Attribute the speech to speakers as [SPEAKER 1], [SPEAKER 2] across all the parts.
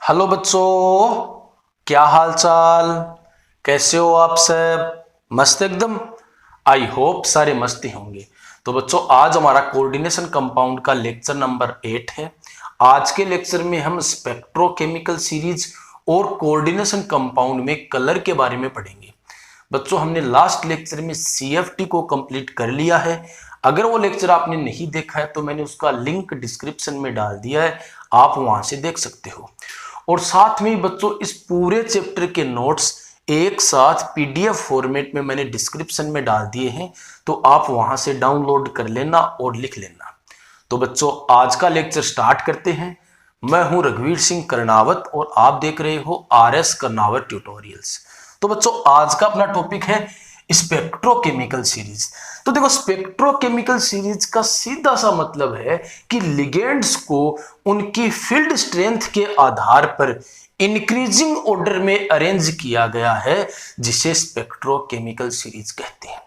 [SPEAKER 1] Hello बच्चों, क्या हाल चाल, कैसे हो आप सब? मस्त एकदम। आई होप सारे मस्त ही होंगे। तो बच्चों, आज हमारा कोऑर्डिनेशन कंपाउंड का लेक्चर नंबर 8 है। आज के लेक्चर में हम स्पेक्ट्रोकेमिकल सीरीज और कोऑर्डिनेशन कंपाउंड में कलर के बारे में पढ़ेंगे। बच्चों, हमने लास्ट लेक्चर में सीएफटी को कंप्लीट कर लिया है। अगर वो लेक्चर आपने नहीं देखा है तो मैंने उसका लिंक डिस्क्रिप्शन में डाल दिया है, आप वहां से देख सकते हो। और साथ में बच्चों, इस पूरे चैप्टर के नोट्स एक साथ पीडीएफ फॉर्मेट में मैंने डिस्क्रिप्शन में डाल दिए हैं, तो आप वहां से डाउनलोड कर लेना और लिख लेना। तो बच्चों, आज का लेक्चर स्टार्ट करते हैं। मैं हूं रघुवीर सिंह कर्नावत और आप देख रहे हो आरएस कर्नावत ट्यूटोरियल्स। तो बच्चों, आज का अपना टॉपिक है स्पेक्ट्रोकेमिकल सीरीज। तो देखो, स्पेक्ट्रोकेमिकल सीरीज का सीधा सा मतलब है कि लिगेंड्स को उनकी फील्ड स्ट्रेंथ के आधार पर इंक्रीजिंग ऑर्डर में अरेंज किया गया है, जिसे स्पेक्ट्रोकेमिकल सीरीज कहते हैं।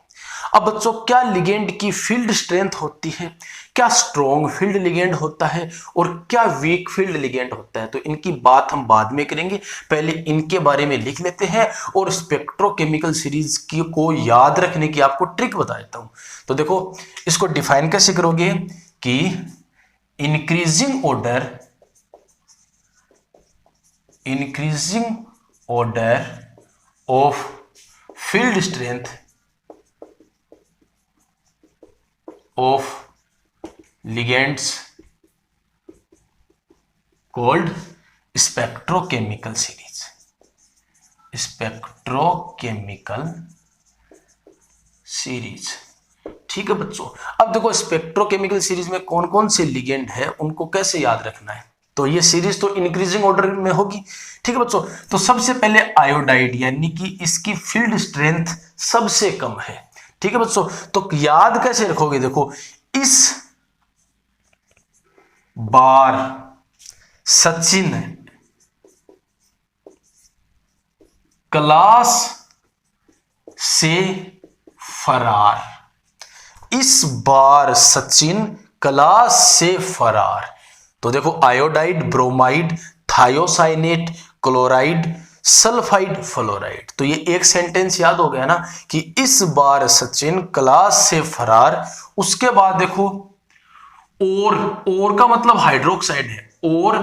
[SPEAKER 1] अब बच्चों, क्या लिगेंड की फील्ड स्ट्रेंथ होती है, क्या स्ट्रॉन्ग फील्ड लिगेंड होता है और क्या वीक फील्ड लिगेंड होता है, तो इनकी बात हम बाद में करेंगे। पहले इनके बारे में लिख लेते हैं और स्पेक्ट्रोकेमिकल सीरीज की को याद रखने की आपको ट्रिक बता देता हूं। तो देखो, इसको डिफाइन कैसे करोगे कि increasing order of field strength of ligands called spectrochemical series। ठीक है बच्चों। अब देखो, स्पेक्ट्रोकेमिकल सीरीज में कौन कौन से लिगेंड है, उनको कैसे याद रखना है। तो ये सीरीज तो इंक्रीजिंग ऑर्डर में होगी। ठीक है बच्चों, तो सबसे पहले आयोडाइड, यानी कि इसकी फील्ड स्ट्रेंथ सबसे कम है। ठीक है बच्चों, तो याद कैसे रखोगे, देखो, इस बार सचिन क्लास से फरार। इस बार सचिन क्लास से फरार। तो देखो, iodide, bromide, thiocyanate, chloride, sulphide, fluoride. तो ये एक सेंटेंस याद हो गया ना कि इस बार सचिन क्लास से फरार। उसके बाद देखो, और का मतलब हाइड्रोक्साइड है, और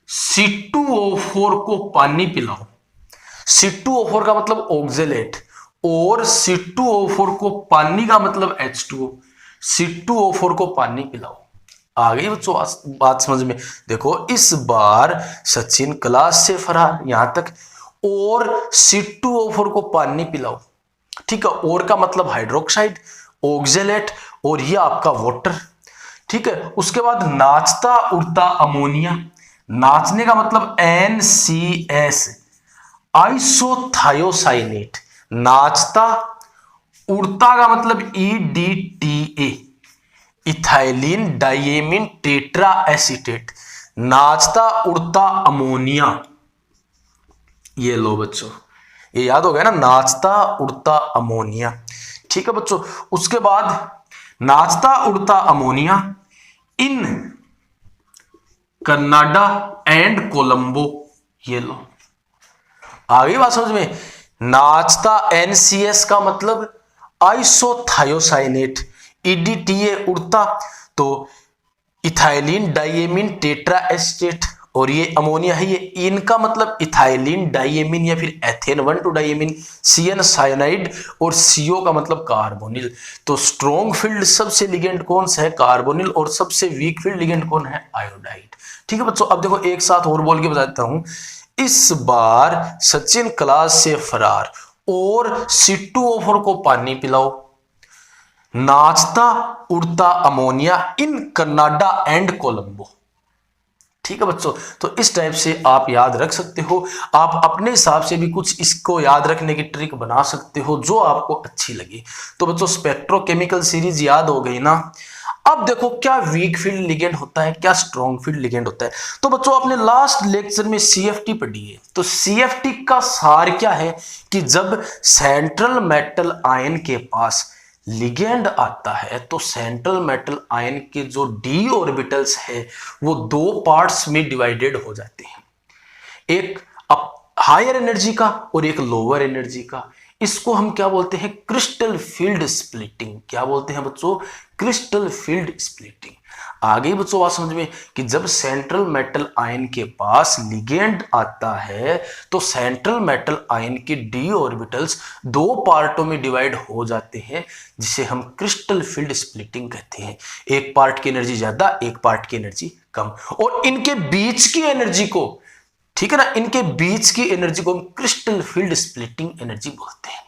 [SPEAKER 1] C2O4 को पानी पिलाओ। C2O4 का मतलब ऑक्जेलेट, और C2O4 को पानी का मतलब H2O। C2O4 को पानी पिलाओ। आ गई बच्चों बात समझ में? देखो, इस बार सचिन क्लास से फरार, यहां तक, और C2O4 को पानी पिलाओ। ठीक है, और का मतलब हाइड्रोक्साइड, ऑक्जेलेट, और ये आपका वाटर। ठीक है, उसके बाद नाचता उड़ता अमोनिया। नाचने का मतलब NCS, आइसोथायोसाइनेट। नाचता, उड़ता का मतलब EDTA, ethylene diamine tetra acetate. नाचता उड़ता अमोनिया। ये लो बच्चों, ये याद हो गया ना, नाचता उड़ता अमोनिया। ठीक है बच्चों, उसके बाद नाचता उड़ता ammonia in Canada and Colombo. ये लो, आ गई बात समझ में? नाचता NCS का मतलब आइसोथायोसाइनेट, EDTA उड़ता तो इथाइलिन डाइएमिन टेट्रा एसीटेट, और ये अमोनिया है, ये इनका मतलब इथाइलिन डाइएमिन या फिर एथेन 1 2 डाइएमिन, CN साइनाइड, और CO का मतलब कार्बोनिल। तो स्ट्रॉन्ग फील्ड सबसे लिगेंड कौन सा है? कार्बोनिल। और सबसे वीक फील्ड लिगेंड कौन है? आयोडाइड। ठीक है बच्चों, अब देखो एक साथ और बोल के बताता हूं। इस बार सचिन क्लास से फरार, और C2O4 को पानी पिलाओ। नाचता उड़ता ammonia in Canada and Colombo. ठीक है बच्चों, तो इस टाइप से आप याद रख सकते हो। आप अपने हिसाब से भी कुछ इसको याद रखने की ट्रिक बना सकते हो जो आपको अच्छी लगे। तो बच्चों, स्पेक्ट्रोकेमिकल सीरीज याद हो गई ना। अब देखो, क्या वीक फील्ड लिगेंड होता है, क्या स्ट्रॉन्ग फील्ड लिगेंड होता है। तो बच्चों, आपने लास्ट लेक्चर में CFT पढ़ी है। तो CFT का सार क्या है कि जब सेंट्रल मेटल आयन के पास लिगेंड आता है तो सेंट्रल मेटल आयन के जो d ऑर्बिटल्स है वो दो पार्ट्स में डिवाइडेड हो जाते हैं। एक हायर एनर्जी का और एक लोअर एनर्जी का। इसको हम क्या बोलते हैं? Crystal field splitting. क्या बोलते हैं बच्चों? Crystal field splitting. आगे बच्चों बात समझ में कि जब सेंट्रल मेटल आयन के पास लिगेंड आता है तो सेंट्रल मेटल आयन के डी ऑर्बिटल्स दो पार्टों में डिवाइड हो जाते हैं, जिसे हम क्रिस्टल फील्ड स्प्लिटिंग कहते हैं। एक पार्ट की एनर्जी ज्यादा, एक पार्ट की एनर्जी कम, और इनके बीच की एनर्जी को, ठीक है ना, इनके बीच की एनर्जी को हम क्रिस्टल फील्ड स्प्लिटिंग एनर्जी बोलते हैं।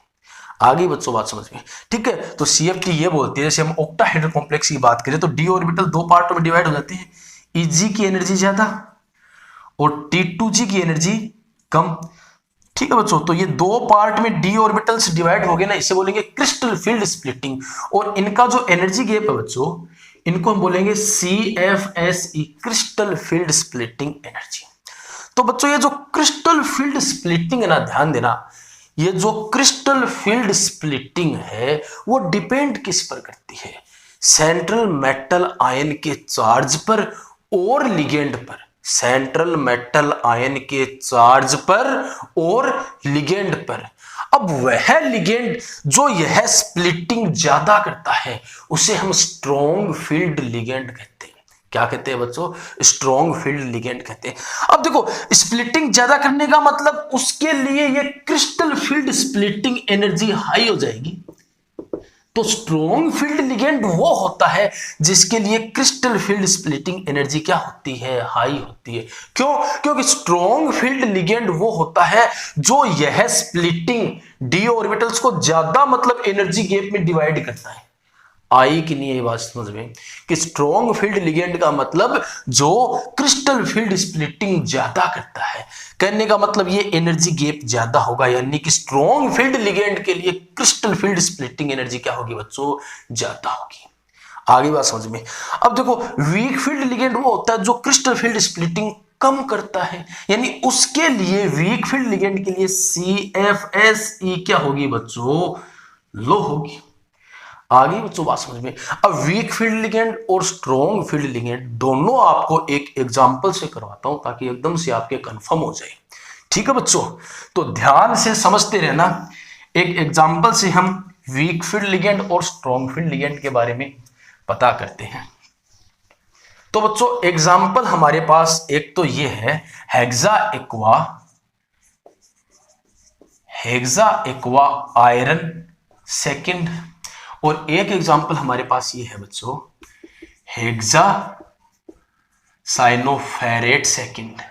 [SPEAKER 1] आगे बच्चों बात समझ में, ठीक है। तो सीएफटी ये बोलती है, जैसे हम ऑक्टाहेड्रल कॉम्प्लेक्स की बात करें तो डी ऑर्बिटल दो पार्टों में डिवाइड हो जाते हैं, ईजी की एनर्जी ज्यादा और T2G की एनर्जी कम। ठीक है बच्चों, तो ये दो पार्ट में डी ऑर्बिटल्स डिवाइड हो गए ना, इसे बोलेंगे क्रिस्टल फील्ड स्प्लिटिंग। और इनका जो एनर्जी गैप है बच्चों, इनको हम बोलेंगे CFSE, crystal field splitting energy. तो बच्चों ये जो क्रिस्टल फील्ड स्प्लिटिंग है ना, ध्यान देना, ये जो क्रिस्टल फील्ड स्प्लिटिंग है वो डिपेंड किस पर करती है? सेंट्रल मेटल आयन के चार्ज पर और लिगेंड पर। सेंट्रल मेटल आयन के चार्ज पर और लिगेंड पर। अब वह लिगेंड जो यह स्प्लिटिंग ज्यादा करता है उसे हम स्ट्रॉन्ग फील्ड लिगेंड कहते हैं। क्या कहते हैं बच्चों? स्ट्रॉन्ग फील्ड लिगेंड कहते हैं। अब देखो, स्प्लिटिंग ज्यादा करने का मतलब उसके लिए ये crystal field splitting energy high हो जाएगी। तो स्ट्रॉन्ग फील्ड लिगेंड वो होता है जिसके लिए क्रिस्टल फील्ड स्प्लिटिंग एनर्जी क्या होती है? हाई होती है। क्यों? क्योंकि स्ट्रॉन्ग फील्ड लिगेंड वो होता है जो यह स्प्लिटिंग डी ऑर्बिटल्स को ज्यादा मतलब एनर्जी गैप में डिवाइड करता है। आई कि नहीं ये बात समझ में कि स्ट्रॉन्ग फील्ड लिगेंड का मतलब जो क्रिस्टल फील्ड स्प्लिटिंग ज्यादा करता है। कहने का मतलब ये एनर्जी गैप ज्यादा होगा, यानी कि स्ट्रॉन्ग फील्ड लिगेंड के लिए क्रिस्टल फील्ड स्प्लिटिंग एनर्जी क्या होगी बच्चों? ज्यादा होगी। आगे बात समझ में। अब देखो, वीक फील्ड लिगेंड वो होता है जो क्रिस्टल फील्ड स्प्लिटिंग कम करता है, यानी उसके लिए वीक फील्ड लिगेंड के लिए CFSE क्या होगी बच्चों? लो होगी। आगे बच्चों बात समझ में। अब वीक फील्ड लिगेंड और स्ट्रॉन्ग फील्ड लिगेंड दोनों आपको एक एग्जांपल से करवाता हूं ताकि एकदम से आपके कंफर्म हो जाए। ठीक है बच्चों, तो ध्यान से समझते रहना। एक एग्जांपल से हम वीक फील्ड लिगेंड और स्ट्रॉन्ग फील्ड लिगेंड के बारे में पता करते हैं। तो बच्चों एग्जाम्पल हमारे पास एक तो ये है हेक्सा एक्वा आयरन सेकंड, और एक एग्जाम्पल हमारे पास ये है बच्चों हेक्सा साइनोफेरेट सेकंड।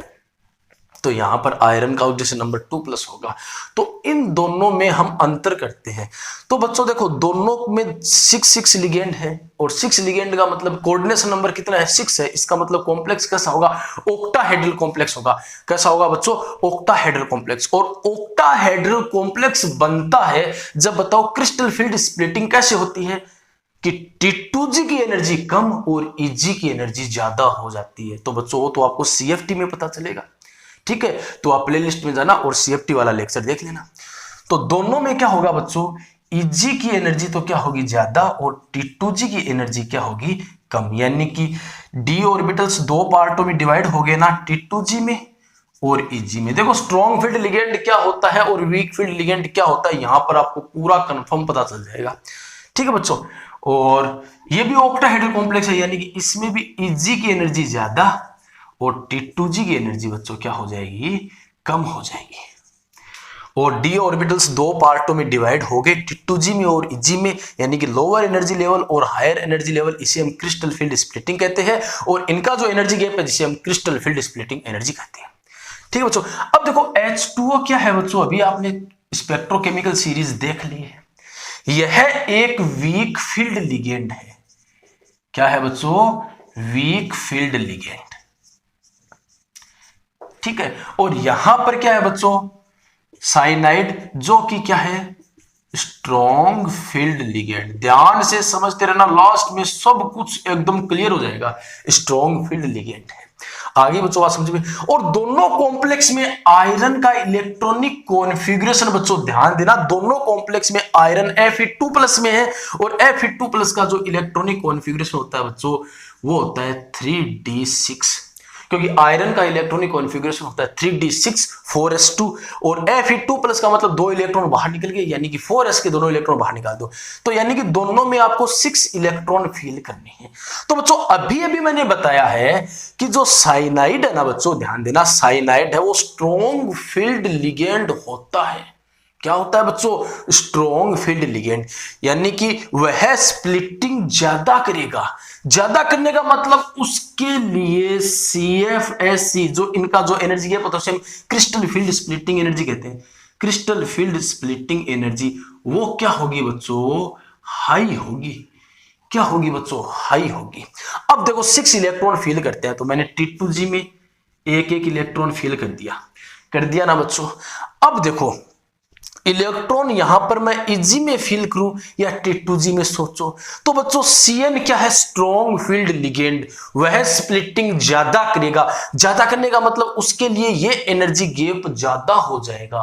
[SPEAKER 1] तो यहां पर आयरन का जैसे नंबर 2+ होगा, तो इन दोनों में हम अंतर करते हैं। तो बच्चों देखो, दोनों में 6 लिगेंड है, और 6 लिगेंड का मतलब कोऑर्डिनेशन नंबर कितना है? 6 है। इसका मतलब कॉम्प्लेक्स कैसा होगा? ऑक्टाहेड्रल कॉम्प्लेक्स होगा। कैसा होगा बच्चों? Octahedral complex. और ऑक्टाहेड्रल कॉम्प्लेक्स बनता है जब, बताओ, क्रिस्टल फील्ड स्प्लिटिंग कैसे होती है कि T2G की एनर्जी कम और EG की एनर्जी ज्यादा हो जाती है। तो बच्चों वो तो आपको CFT में पता चलेगा। ठीक है, तो आप प्ले लिस्ट में जाना और CFT वाला लेक्चर देख लेना। तो दोनों में क्या होगा बच्चों? EG की एनर्जी तो क्या होगी? ज्यादा, और T2G की एनर्जी क्या होगी? कम। यानी कि डी ऑर्बिटल्स दो पार्टों में डिवाइड हो गए ना, T2G में और EG में। देखो स्ट्रॉन्ग फील्ड लिगेंड क्या होता है और वीक फील्ड लिगेंड क्या होता है, यहां पर आपको पूरा कंफर्म पता चल जाएगा। ठीक है बच्चों, और ये भी ऑक्टाहेड्रल कॉम्प्लेक्स है, यानी कि इसमें भी EG की एनर्जी ज्यादा और T2G की एनर्जी बच्चों क्या हो जाएगी? कम हो जाएगी। और डी ऑर्बिटल्स दो पार्टों में डिवाइड हो गए, T2G में और EG में, यानी कि लोअर एनर्जी लेवल और हायर एनर्जी लेवल। इसे हम क्रिस्टल फील्ड स्प्लिटिंग कहते हैं, और इनका जो एनर्जी गैप है जिसे हम क्रिस्टल फील्ड स्प्लिटिंग एनर्जी कहते हैं। ठीक है बच्चों, अब देखो H2O क्या है बच्चों? अभी आपने स्पेक्ट्रोकेमिकल सीरीज देख ली है। यह एक वीक फील्ड लिगेंड है। क्या है बच्चों? Weak field ligand. ठीक है, और यहां पर क्या है बच्चों? साइनाइड, जो कि क्या है? Strong field ligand. ध्यान से समझते रहना, लास्ट में सब कुछ एकदम क्लियर हो जाएगा। स्ट्रॉन्ग फील्ड लिगेंड है। आगे बच्चों बात समझ में। और दोनों कॉम्प्लेक्स में आयरन का इलेक्ट्रॉनिक कॉन्फ़िगरेशन बच्चों ध्यान देना, दोनों कॉम्प्लेक्स में आयरन Fe2+ में है, और Fe2+ का जो इलेक्ट्रॉनिक कॉन्फ़िगरेशन होता है बच्चों वो होता है 3d6। क्योंकि आयरन का इलेक्ट्रॉनिक कॉन्फ़िगरेशन होता है 3d6 4s2 और Fe2+ का मतलब 2 इलेक्ट्रॉन बाहर निकल गए, यानी कि 4s के दोनों इलेक्ट्रॉन बाहर निकाल दो, तो यानी कि दोनों में आपको 6 इलेक्ट्रॉन फील करने हैं। तो बच्चों अभी अभी मैंने बताया है कि जो साइनाइड है ना बच्चों, ध्यान देना, साइनाइड है वो स्ट्रॉन्ग फील्ड लिगेंड होता है। क्या होता है बच्चों? स्ट्रॉन्ग फील्ड लिगेंड, यानी कि वह स्प्लिटिंग ज्यादा करेगा। ज्यादा करने का मतलब उसके लिए CFSC जो इनका जो एनर्जी है potassium crystal field splitting energy कहते हैं, क्रिस्टल फील्ड स्प्लिटिंग एनर्जी वो क्या होगी बच्चों? हाई होगी। क्या होगी बच्चों? हाई होगी। अब देखो 6 इलेक्ट्रॉन फील करते हैं, तो मैंने T2G में एक एक इलेक्ट्रॉन फील कर दिया ना बच्चों। अब देखो इलेक्ट्रॉन यहां पर मैं Eg में फील करूं या T2G में, सोचो। तो बच्चों Cn क्या है? स्ट्रॉन्ग फील्ड लिगेंड, वह स्प्लिटिंग ज्यादा करेगा। ज्यादा करने का मतलब उसके लिए ये एनर्जी गैप ज्यादा हो जाएगा।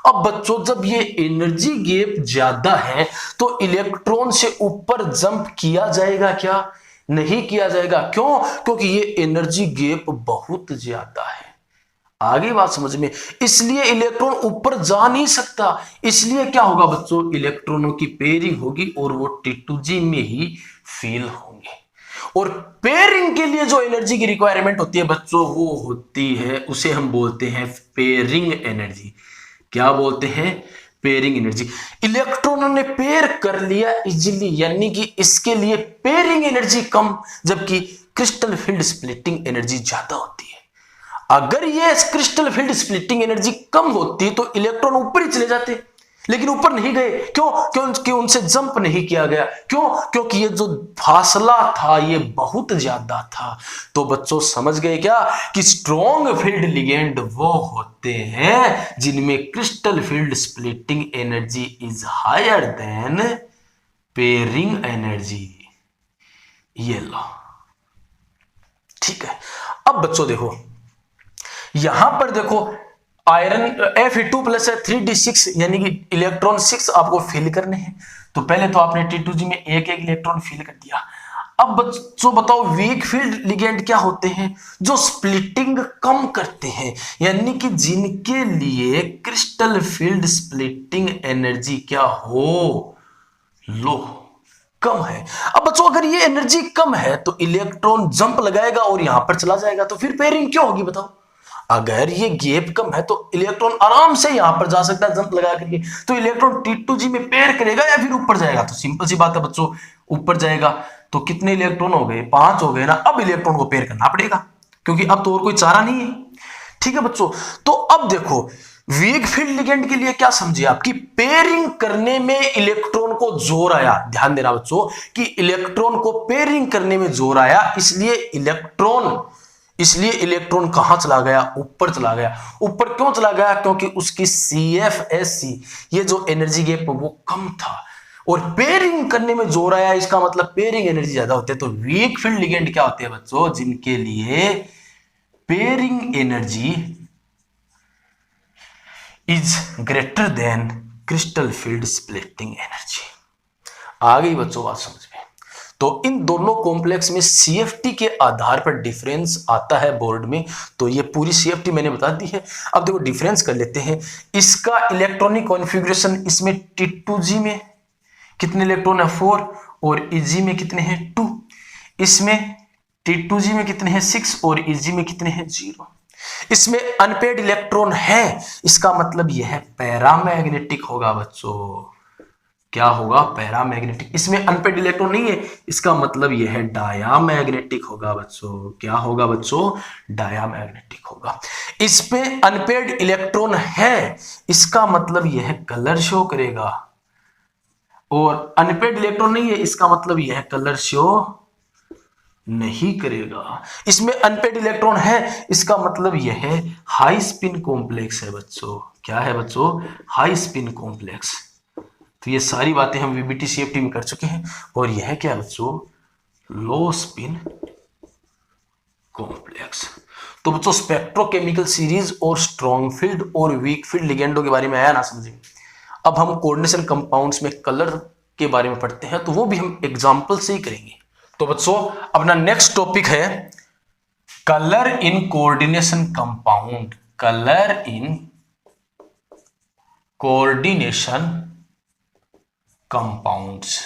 [SPEAKER 1] अब बच्चों जब ये एनर्जी गैप ज्यादा है तो इलेक्ट्रॉन से ऊपर जंप किया जाएगा क्या? नहीं किया जाएगा। क्यों? क्योंकि ये एनर्जी गैप बहुत ज्यादा है। आगे बात समझ में, इसलिए इलेक्ट्रॉन ऊपर जा नहीं सकता। इसलिए क्या होगा बच्चों? इलेक्ट्रॉनों की पेयरिंग होगी और वो T2G में ही फील होंगे। और पेयरिंग के लिए जो एनर्जी की रिक्वायरमेंट होती है बच्चों, वो होती है, उसे हम बोलते हैं पेयरिंग एनर्जी। क्या बोलते हैं? Pairing energy. इलेक्ट्रॉनों ने पेयर कर लिया इजीली, यानी कि इसके लिए पेयरिंग एनर्जी कम, जबकि क्रिस्टल फील्ड स्प्लिटिंग एनर्जी ज्यादा होती है। अगर ये क्रिस्टल फील्ड स्प्लिटिंग एनर्जी कम होती तो इलेक्ट्रॉन ऊपर ही चले जाते, लेकिन ऊपर नहीं गए। क्यों? क्योंकि उनसे जंप नहीं किया गया। क्यों? क्योंकि ये जो फासला था ये बहुत ज्यादा था। तो बच्चों समझ गए क्या कि स्ट्रॉन्ग फील्ड लिगेंड वो होते हैं जिनमें crystal field splitting energy is higher than pairing energy. ये लो, ठीक है। अब बच्चों देखो, यहां पर देखो आयरन Fe2+ है 3d6, यानी कि इलेक्ट्रॉन 6 आपको फिल करने हैं। तो पहले तो आपने T2G में एक एक इलेक्ट्रॉन फिल कर दिया। अब बच्चों बताओ वीक फील्ड लिगेंड क्या होते हैं? जो स्प्लिटिंग कम करते हैं, यानी कि जिनके लिए क्रिस्टल फील्ड स्प्लिटिंग एनर्जी क्या हो? लो, कम है। अब बच्चों अगर ये एनर्जी कम है तो इलेक्ट्रॉन जंप लगाएगा और यहां पर चला जाएगा, तो फिर पेयरिंग क्यों होगी बताओ? अगर ये गैप कम है तो इलेक्ट्रॉन आराम से यहां पर जा सकता है जंप लगा करके, तो इलेक्ट्रॉन T2G में पेयर करेगा या फिर ऊपर जाएगा? तो सिंपल सी बात है बच्चों, ऊपर जाएगा। तो कितने इलेक्ट्रॉन हो गए? 5 हो गए ना। अब इलेक्ट्रॉन को पेयर करना पड़ेगा, क्योंकि अब तो और कोई चारा नहीं है। ठीक है बच्चों, तो अब देखो वीक फील्ड लिगेंड के लिए क्या समझिए आपकी पेयरिंग करने में इलेक्ट्रॉन को जोर आया। ध्यान देना बच्चों कि इलेक्ट्रॉन को पेयरिंग करने में जोर आया, इसलिए इलेक्ट्रॉन कहां चला गया? ऊपर चला गया। ऊपर क्यों चला गया? क्योंकि उसकी CFSC ये जो एनर्जी गैप वो कम था और पेयरिंग करने में जोर आया, इसका मतलब पेयरिंग एनर्जी ज्यादा होती है। तो वीक फील्ड लिगेंड क्या होते हैं बच्चों? जिनके लिए pairing energy is greater than crystal field splitting energy. आ गई बच्चों बात समझ में? तो इन दोनों कॉम्प्लेक्स में CFT के आधार पर डिफरेंस आता है बोर्ड में। तो ये पूरी CFT मैंने बता दी है। अब देखो डिफरेंस कर लेते हैं। इसका इलेक्ट्रॉनिक कॉन्फ़िगरेशन, इसमें T2G में कितने इलेक्ट्रॉन है? 4 और Eg में कितने हैं? 2। इसमें T2G में कितने हैं? 6 और Eg में कितने हैं? 0। इसमें अनपेड इलेक्ट्रॉन है, इसका मतलब यह है पैरामैग्नेटिक होगा बच्चों। क्या होगा? पैरामैग्नेटिक। इसमें अनपेड इलेक्ट्रॉन नहीं है, इसका मतलब यह है डायामैग्नेटिक होगा बच्चों। क्या होगा बच्चों? डायामैग्नेटिक होगा। इस पे अनपेड इलेक्ट्रॉन है, इसका मतलब यह कलर शो करेगा। और अनपेड इलेक्ट्रॉन नहीं है, इसका मतलब यह कलर शो नहीं करेगा। इसमें अनपेड इलेक्ट्रॉन है, इसका मतलब यह है हाई स्पिन कॉम्प्लेक्स है बच्चों। क्या है बच्चों? High spin complex. तो ये सारी बातें हम VBT CFT में कर चुके हैं। और यह क्या है बच्चों? लो स्पिन कॉम्प्लेक्स। तो बच्चों स्पेक्ट्रोकेमिकल सीरीज और स्ट्रॉन्ग फील्ड और वीक फील्ड लिगेंडों के बारे में आया ना समझेंगे। अब हम कोऑर्डिनेशन कंपाउंड्स में कलर के बारे में पढ़ते हैं, तो वो भी हम एग्जांपल से ही करेंगे। तो बच्चों अपना नेक्स्ट टॉपिक है colour in coordination compound, colour in coordination compounds,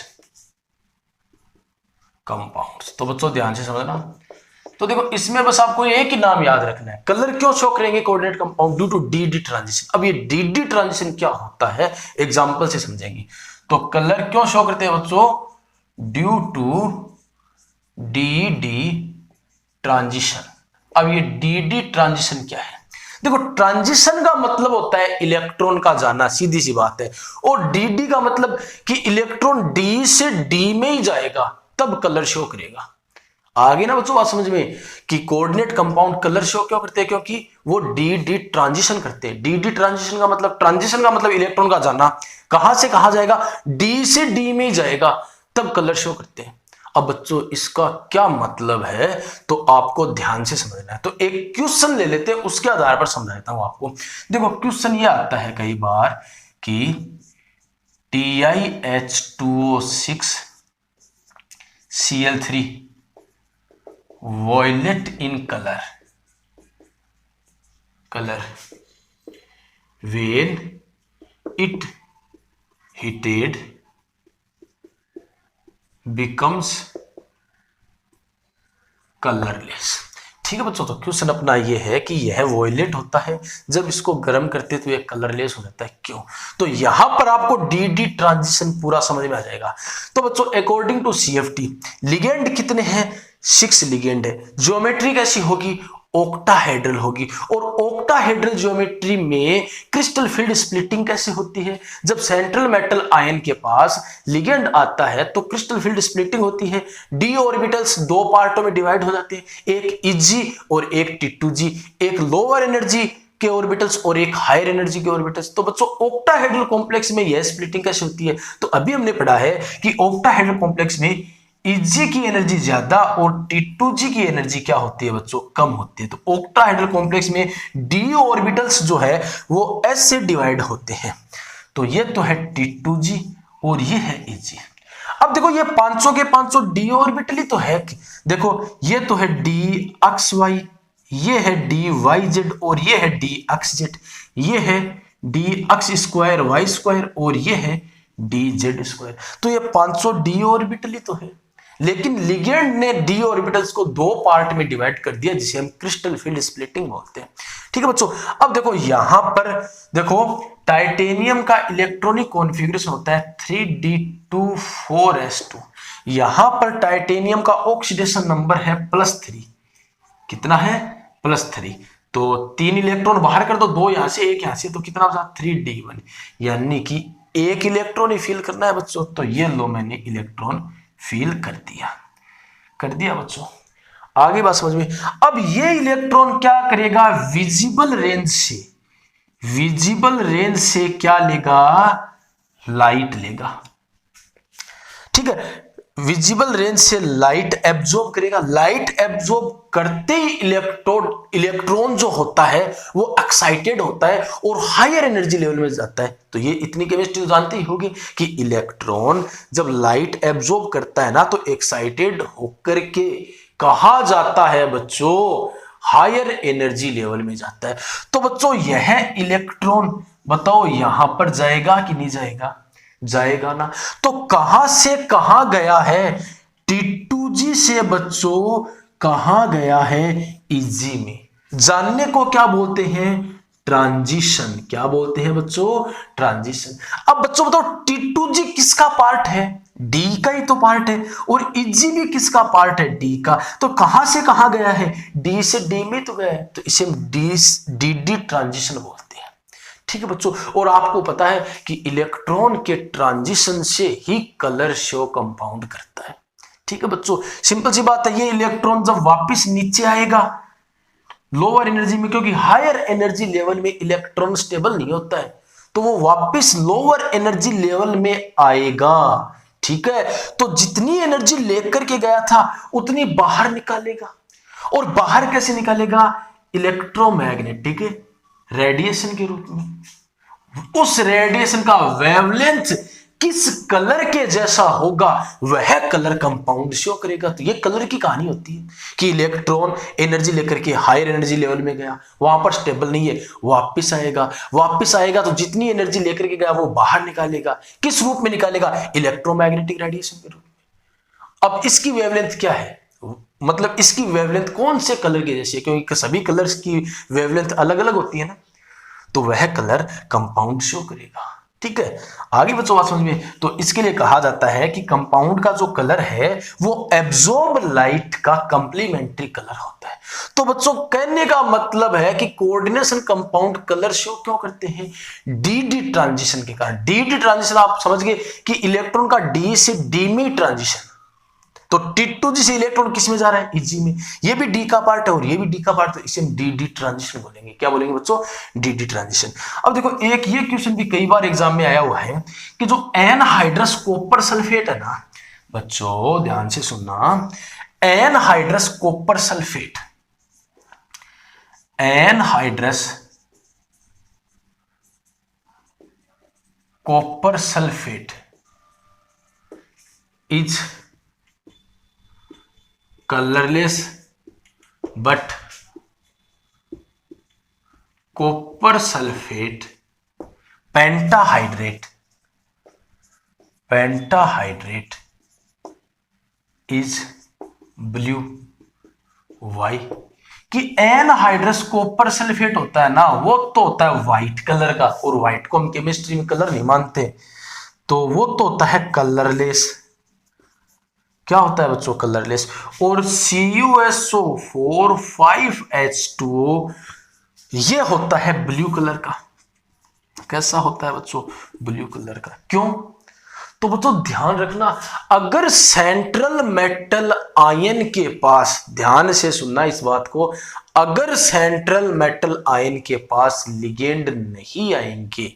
[SPEAKER 1] compounds. तो बच्चों ध्यान से समझना। तो देखो इसमें बस आपको एक ही नाम याद रखना है, कलर क्यों शो करेंगे coordinate compound, due to D D transition. अब ये डी डी ट्रांजिशन क्या होता है एग्जांपल से समझेंगे। तो कलर क्यों शो करते हैं बच्चों, due to D D transition. अब ये डी डी ट्रांजिशन क्या है, देखो ट्रांजिशन का मतलब होता है इलेक्ट्रॉन का जाना, सीधी सी बात है। और डी डी का मतलब कि इलेक्ट्रॉन डी से डी में ही जाएगा तब कलर शो करेगा। आगे ना बच्चों बात समझ में कि कोऑर्डिनेट कंपाउंड कलर शो क्यों करते हैं, क्योंकि वो डी डी ट्रांजिशन करते हैं। डी डी ट्रांजिशन का मतलब, ट्रांजिशन का मतलब इलेक्ट्रॉन का जाना, कहां से कहां जाएगा, डी से डी में जाएगा तब कलर शो करते हैं। अब बच्चों इसका क्या मतलब है तो आपको ध्यान से समझना है। तो एक क्वेश्चन ले लेते हैं, उसके आधार पर समझा देता हूं आपको। देखो क्वेश्चन ये आता है कई बार कि TiH2O6 Cl3 violet in color when it heated becomes colorless। ठीक है बच्चों, तो क्वेश्चन अपना ये है कि यह वॉयलेट होता है, जब इसको गर्म करते तो ये कलरलेस हो जाता है, क्यों। तो यहां पर आपको डी डी ट्रांजिशन पूरा समझ में आ जाएगा। तो बच्चों अकॉर्डिंग टू CFT लिगेंड कितने हैं, 6 लिगेंड है। ज्योमेट्री कैसी होगी, ऑक्टाहेड्रल होगी। और ऑक्टाहेड्रल ज्योमेट्री में क्रिस्टल फील्ड स्प्लिटिंग कैसे होती है, जब सेंट्रल मेटल आयन के पास लिगेंड आता है तो क्रिस्टल फील्ड स्प्लिटिंग होती है। डी ऑर्बिटल्स 2 पार्टों में डिवाइड हो जाते हैं, एक Hg और एक T2g, एक लोअर एनर्जी के ऑर्बिटल्स और एक हायर एनर्जी के ऑर्बिटल्स। तो बच्चों ऑक्टाहेड्रल कॉम्प्लेक्स में यह स्प्लिटिंग कैसे होती है, तो अभी हमने पढ़ा है कि ऑक्टाहेड्रल कॉम्प्लेक्स में Eg की एनर्जी ज्यादा और T2g की एनर्जी क्या होती है बच्चों, कम होती है। तो ऑक्टाहेड्रल कॉम्प्लेक्स में d ऑर्बिटल्स जो है वो s से डिवाइड होते हैं। तो ये तो है T2g और ये है Eg। अब देखो ये 500 के 500 d ऑर्बिटल ही तो है। देखो ये तो है d अक्ष y, ये है dy z और ये है d अक्ष z, ये है d अक्ष स्क्वायर y स्क्वायर और ये है dz स्क्वायर। तो ये 500 d ऑर्बिटल ही तो है, लेकिन लिगेंड ने डी ऑर्बिटल्स को 2 पार्ट में डिवाइड कर दिया, जिसे हम क्रिस्टल फील्ड स्प्लिटिंग बोलते हैं। ठीक है बच्चों, अब देखो यहां पर देखो टाइटेनियम का इलेक्ट्रॉनिक कॉन्फ़िगरेशन होता है 3d24s2। यहां पर टाइटेनियम का ऑक्सीडेशन नंबर है +3। कितना है, +3। तो 3 इलेक्ट्रॉन बाहर कर दो, 2 यहां से 1 यहां से, तो कितना बचा 3d1, यानी कि 1 इलेक्ट्रॉन ही फील करना है बच्चों। तो ये लो मैंने इलेक्ट्रॉन फील कर दिया बच्चों। आगे बात समझ में। अब ये इलेक्ट्रॉन क्या करेगा, विजिबल रेंज से क्या लेगा, लाइट लेगा। ठीक है, विजिबल रेंज से लाइट एब्जॉर्ब करेगा। लाइट एब्जॉर्ब करते ही इलेक्ट्रॉन जो होता है वो एक्साइटेड होता है और हायर एनर्जी लेवल में जाता है। तो ये इतनी केमिस्ट्री जानते ही होगी कि इलेक्ट्रॉन जब लाइट एब्जॉर्ब करता है ना तो एक्साइटेड होकर के कहा जाता है बच्चों, हायर एनर्जी लेवल में जाता है। तो बच्चों यह इलेक्ट्रॉन बताओ यहां पर जाएगा कि नहीं जाएगा, जाएगा ना। तो कहां से कहां गया है, T2g से बच्चों कहां गया है, Eg में। जानने को क्या बोलते हैं, ट्रांजिशन। क्या बोलते हैं बच्चों, ट्रांजिशन। अब बच्चों बताओ T2g किसका पार्ट है, D का ही तो पार्ट है, और Eg भी किसका पार्ट है, D का। तो कहां से कहां गया है, D से D में तो गया है, तो इसे हम डी ट्रांजिशन बोलते हैं। ठीक है बच्चों, और आपको पता है कि इलेक्ट्रॉन के ट्रांजिशन से ही कलर शो कंपाउंड करता है। ठीक है बच्चों, सिंपल सी बात है। ये इलेक्ट्रॉन जब वापस नीचे आएगा लोअर एनर्जी में, क्योंकि हायर एनर्जी लेवल में इलेक्ट्रॉन स्टेबल नहीं होता है, तो वो वापस लोअर एनर्जी लेवल में आएगा। ठीक है, तो जितनी एनर्जी लेकर के गया था उतनी बाहर निकालेगा। और बाहर कैसे निकालेगा, इलेक्ट्रोमैग्नेटिक रेडिएशन के रूप में। उस रेडिएशन का वेवलेंथ किस कलर के जैसा होगा वह कलर कंपाउंड शो करेगा। तो ये कलर की कहानी होती है कि इलेक्ट्रॉन एनर्जी लेकर के हायर एनर्जी लेवल में गया, वहां पर स्टेबल नहीं है, वापस आएगा तो जितनी एनर्जी लेकर के गया वो बाहर निकालेगा। किस रूप में निकालेगा? इलेक्ट्रोमैग्नेटिक रेडिएशन के रूप में। अब इसकी वेवलेंथ क्या है, मतलब इसकी वेवलेंथ कौन से कलर के जैसी है, क्योंकि सभी कलर्स की वेवलेंथ अलग अलग होती है ना, तो वह कलर कंपाउंड शो करेगा। ठीक है, आगे बच्चों बात समझ में। तो इसके लिए कहा जाता है कि कंपाउंड का जो कलर है वो एब्जॉर्ब लाइट का कंप्लीमेंट्री कलर होता है। तो बच्चों कहने का मतलब है कि कोऑर्डिनेशन कंपाउंड कलर शो क्यों करते हैं? डी ट्रांजिशन के कारण। डी ट्रांजिशन आप समझ गए कि इलेक्ट्रॉन का डी से डी में ट्रांजिशन, तो T2 से इलेक्ट्रॉन किस में जा रहा है? Eg में। ये भी D का पार्ट है और ये भी D का पार्ट है, इसे हम डी ट्रांजिशन बोलेंगे। क्या बोलेंगे बच्चों? D transition. अब देखो एक ये क्वेश्चन भी कई बार एग्जाम में आया हुआ है कि जो एनहाइड्रस कॉपर सल्फेट है ना बच्चों, ध्यान से सुनना, anhydrous copper sulphate, anhydrous copper sulphate is colorless but copper sulfate pentahydrate is blue। why? कि एनहाइड्रस कॉपर सल्फेट होता है ना, वो तो होता है व्हाइट कलर का, और व्हाइट को हम केमिस्ट्री में कलर नहीं मानते, तो वो तो होता है कलरलेस। क्या होता है बच्चों? कलरलेस। और CuSO4 5H2O ये होता है ब्लू कलर का। कैसा होता है बच्चों? ब्लू कलर का। क्यों? तो बच्चों ध्यान रखना, अगर सेंट्रल मेटल आयन के पास, ध्यान से सुनना इस बात को, अगर सेंट्रल मेटल आयन के पास लिगेंड नहीं आएंगे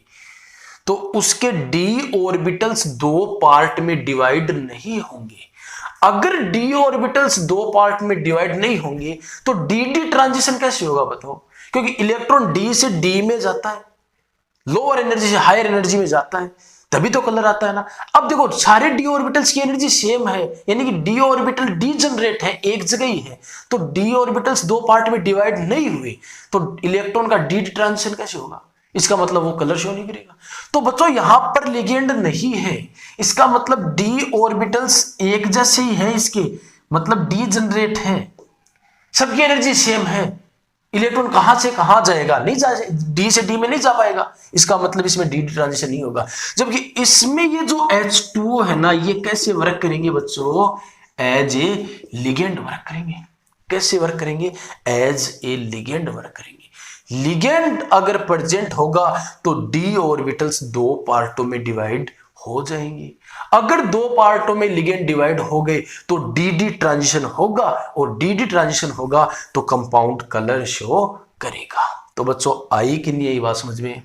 [SPEAKER 1] तो उसके d ऑर्बिटल्स दो पार्ट में डिवाइड नहीं होंगे। अगर d ऑर्बिटल्स दो पार्ट में डिवाइड नहीं होंगे तो डी ट्रांजिशन कैसे होगा बताओ? क्योंकि इलेक्ट्रॉन d से d में जाता है, लोअर एनर्जी से हायर एनर्जी में जाता है, तभी तो कलर आता है ना। अब देखो सारे d ऑर्बिटल्स की एनर्जी सेम है, यानी कि d ऑर्बिटल डीजनरेट है, एक जगह ही है, तो d ऑर्बिटल्स दो पार्ट में डिवाइड नहीं हुए तो इलेक्ट्रॉन का डी ट्रांजिशन कैसे होगा? इसका मतलब वो कलर शो नहीं करेगा। तो बच्चों यहां पर लिगेंड नहीं है, इसका मतलब d ऑर्बिटल्स एक जैसे ही है, इसके मतलब डी जनरेट है, सबकी एनर्जी सेम है, इलेक्ट्रॉन कहां से कहां जाएगा? नहीं जा, डी से डी में नहीं जा पाएगा, इसका मतलब इसमें डी ट्रांजिशन नहीं होगा। जबकि इसमें ये जो H2O है ना, ये कैसे वर्क करेंगे बच्चों? एज ए लिगेंड वर्क करेंगे। कैसे वर्क करेंगे? एज ए लिगेंड वर्क करेंगे। लिगेंड अगर प्रेजेंट होगा तो डी ऑर्बिटल्स दो पार्टों में डिवाइड हो जाएंगे। अगर दो पार्टों में लिगेंड डिवाइड हो गए तो डी ट्रांजिशन होगा, और डी ट्रांजिशन होगा तो कंपाउंड कलर शो करेगा। तो बच्चों आई कि नहीं, यही बात समझ में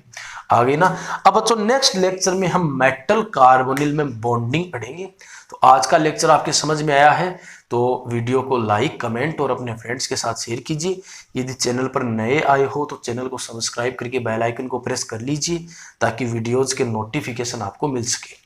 [SPEAKER 1] आ गई ना। अब बच्चों नेक्स्ट लेक्चर में हम मेटल कार्बोनिल में बॉन्डिंग पढ़ेंगे। तो आज का लेक्चर आपके समझ में आया है तो वीडियो को लाइक, कमेंट और अपने फ्रेंड्स के साथ शेयर कीजिए। यदि चैनल पर नए आए हो तो चैनल को सब्सक्राइब करके बेल आइकन को प्रेस कर लीजिए ताकि वीडियोज के नोटिफिकेशन आपको मिल सके।